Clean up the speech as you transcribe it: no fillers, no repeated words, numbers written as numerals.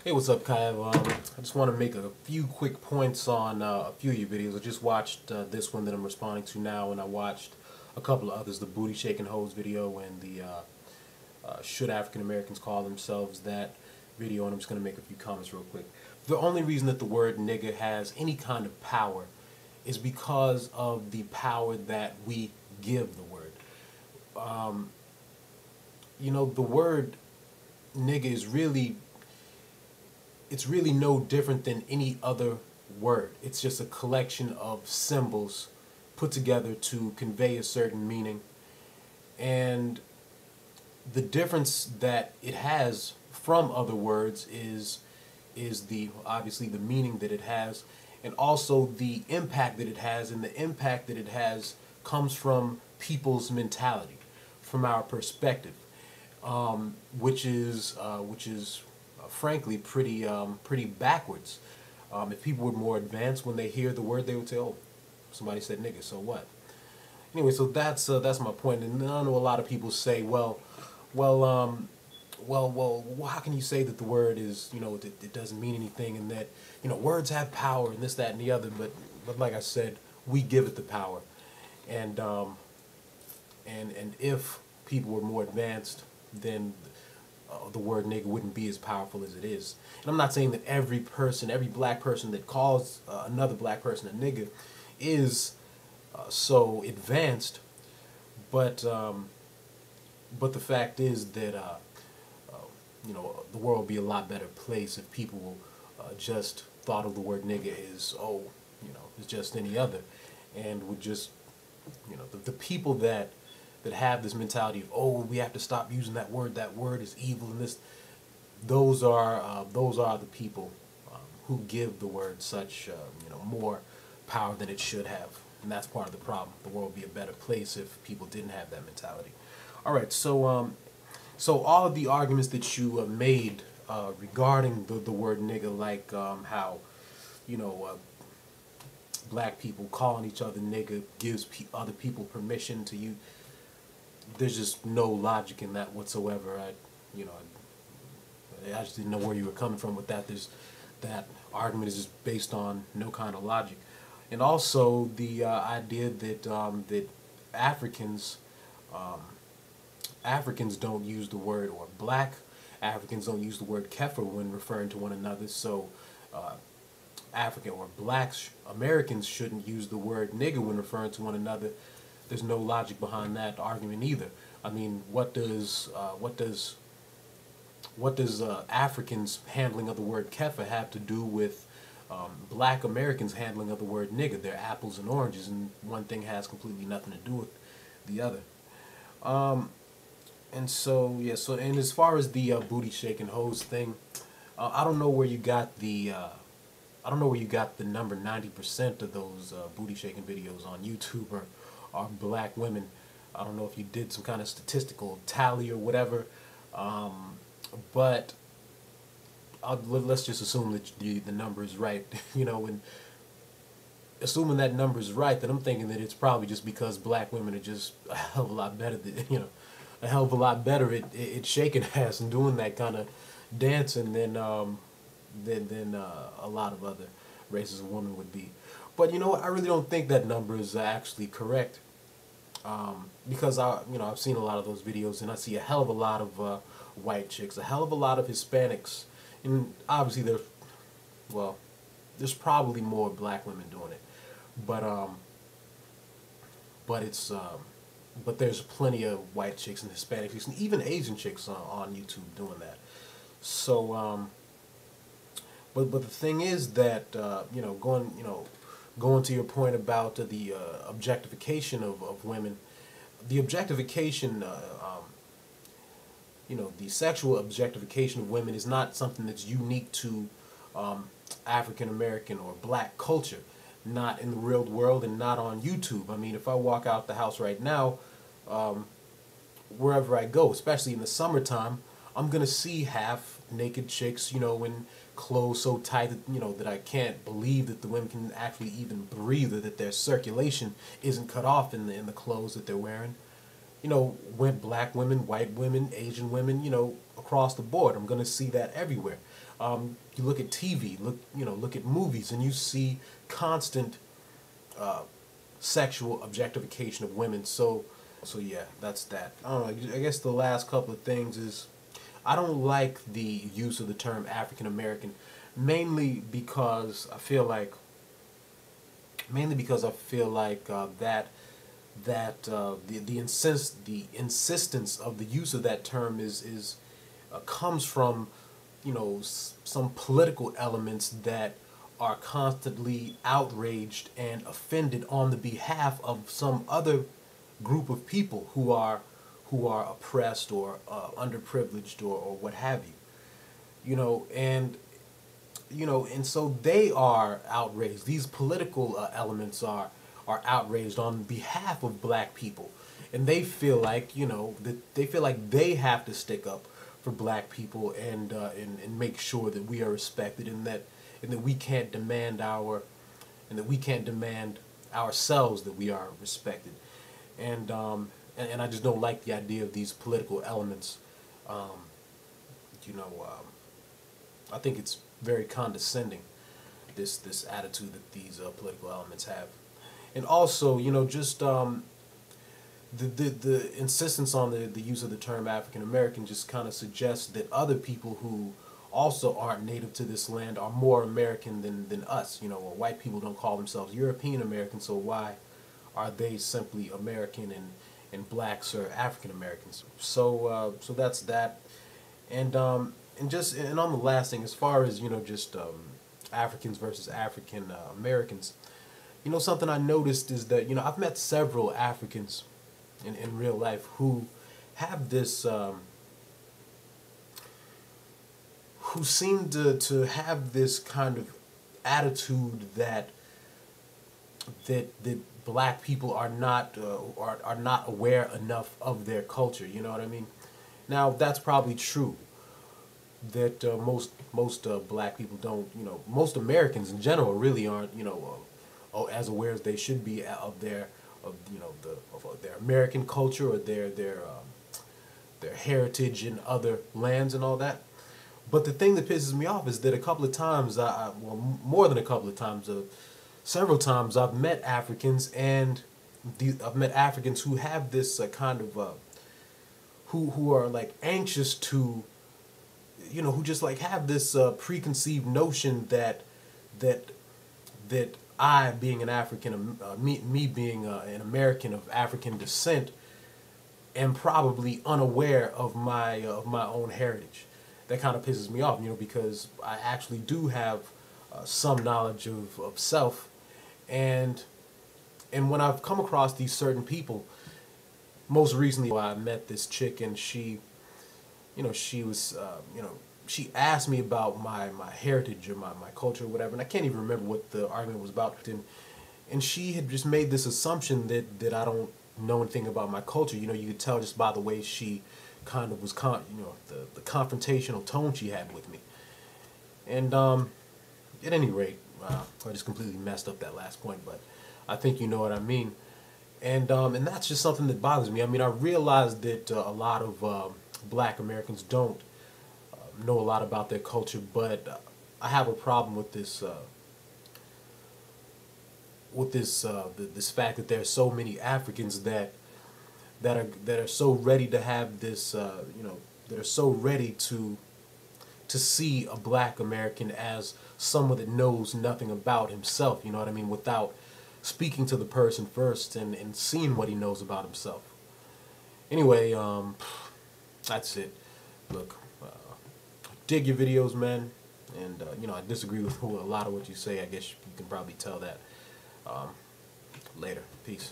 Hey, what's up, Kyle? I just want to make a few quick points on a few of your videos. I just watched this one that I'm responding to now, and I watched a couple of others, the Booty Shaking Hoes video and the Should African Americans Call Themselves That video, and I'm just going to make a few comments real quick. The only reason that the word nigga has any kind of power is because of the power that we give the word. The word nigga is really it's really no different than any other word. It's just a collection of symbols put together to convey a certain meaning. And the difference that it has from other words is the obviously the meaning that it has, and also the impact that it has, and the impact that it has comes from people's mentality, from our perspective, which is frankly pretty backwards. If people were more advanced, when they hear the word, they would say, "Oh, somebody said nigga, so what?" Anyway, so that's my point. And I know a lot of people say, well, how can you say that the word is, it doesn't mean anything, and that, words have power and this, that, and the other. But like I said, we give it the power, and if people were more advanced, then the word nigga wouldn't be as powerful as it is. And I'm not saying that every black person that calls another black person a nigga is so advanced, but the fact is that the world would be a lot better place if people just thought of the word nigga as, it's just any other, and would just, the people that have this mentality of, oh, we have to stop using that word is evil, and this, those are the people who give the word such more power than it should have. And that's part of the problem. The world would be a better place if people didn't have that mentality. All right, so all of the arguments that you made regarding the word nigga, like how black people calling each other nigga gives other people permission to use. There's just no logic in that whatsoever. I just didn't know where you were coming from with that. That argument is just based on no kind of logic. And also the idea that that Africans Africans don't use the word, or black Africans don't use the word kefir when referring to one another. So African or black Americans shouldn't use the word nigger when referring to one another. There's no logic behind that argument either. I mean, what does Africans handling of the word kefir have to do with black Americans handling of the word nigger? They're apples and oranges, and one thing has completely nothing to do with the other. And so, yeah, and as far as the booty shaking hoes thing, I don't know where you got the number 90% of those booty shaking videos on YouTube are black women. I don't know if you did some kind of statistical tally or whatever, but let's just assume that the number is right. And assuming that number is right, then I'm thinking that it's probably just because black women are just a hell of a lot better a hell of a lot better at shaking ass and doing that kind of dancing than a lot of other races of women would be. But I really don't think that number is actually correct, because I've seen a lot of those videos, and I see a hell of a lot of white chicks, a hell of a lot of Hispanics, and obviously there's probably more black women doing it, but there's plenty of white chicks and Hispanic chicks and even Asian chicks on YouTube doing that. So but the thing is that going to your point about the objectification of women, the objectification, the sexual objectification of women is not something that's unique to African American or black culture, not in the real world and not on YouTube. I mean, if I walk out the house right now, wherever I go, especially in the summertime, I'm gonna see half naked chicks, in clothes so tight that, that I can't believe that the women can actually even breathe, or that their circulation isn't cut off in the clothes that they're wearing. Black women, white women, Asian women, across the board. I'm going to see that everywhere. You look at TV, look at movies, and you see constant sexual objectification of women. So yeah, that's that. I don't know. I guess the last couple of things is I don't like the use of the term African American, mainly because I feel like the insistence of the use of that term is comes from some political elements that are constantly outraged and offended on the behalf of some other group of people who are oppressed or underprivileged or what have you. And so they are outraged. These political elements are outraged on behalf of black people, and they feel like they have to stick up for black people and make sure that we are respected, and that we can't demand ourselves that we are respected. And I just don't like the idea of these political elements. I think it's very condescending, this attitude that these political elements have. And also, just the insistence on the use of the term African American just kind of suggests that other people who also aren't native to this land are more American than us. Or white people don't call themselves European Americans, so why are they simply American and blacks are African Americans? So that's that. And on the last thing, as far as Africans versus African Americans, something I noticed is that I've met several Africans in real life who have this who seem to have this kind of attitude that black people are not aware enough of their culture. You know what I mean? Now that's probably true. That most black people don't. Most Americans in general really aren't. As aware as they should be of their American culture or their heritage in other lands and all that. But the thing that pisses me off is that a couple of times, more than a couple of times, several times I've met Africans, and I've met Africans who have this kind of who are like anxious to, who just like have this preconceived notion that I, being an African, me being an American of African descent, am probably unaware of my own heritage. That kind of pisses me off, because I actually do have some knowledge of self, and when I've come across these certain people, most recently I met this chick, and she was, she asked me about my heritage or my culture or whatever, and I can't even remember what the argument was about. And she had just made this assumption that I don't know anything about my culture. You could tell just by the way she kind of was, the confrontational tone she had with me. And at any rate, I just completely messed up that last point, but I think you know what I mean. And that's just something that bothers me. I mean, I realize that a lot of black Americans don't know a lot about their culture, but I have a problem with this this fact that there are so many Africans that are so ready to have this that are so ready to see a black American as someone that knows nothing about himself, you know what I mean, without speaking to the person first and seeing what he knows about himself. Anyway, that's it. Look, dig your videos, man, and I disagree with a lot of what you say. I guess you can probably tell that. Later. Peace.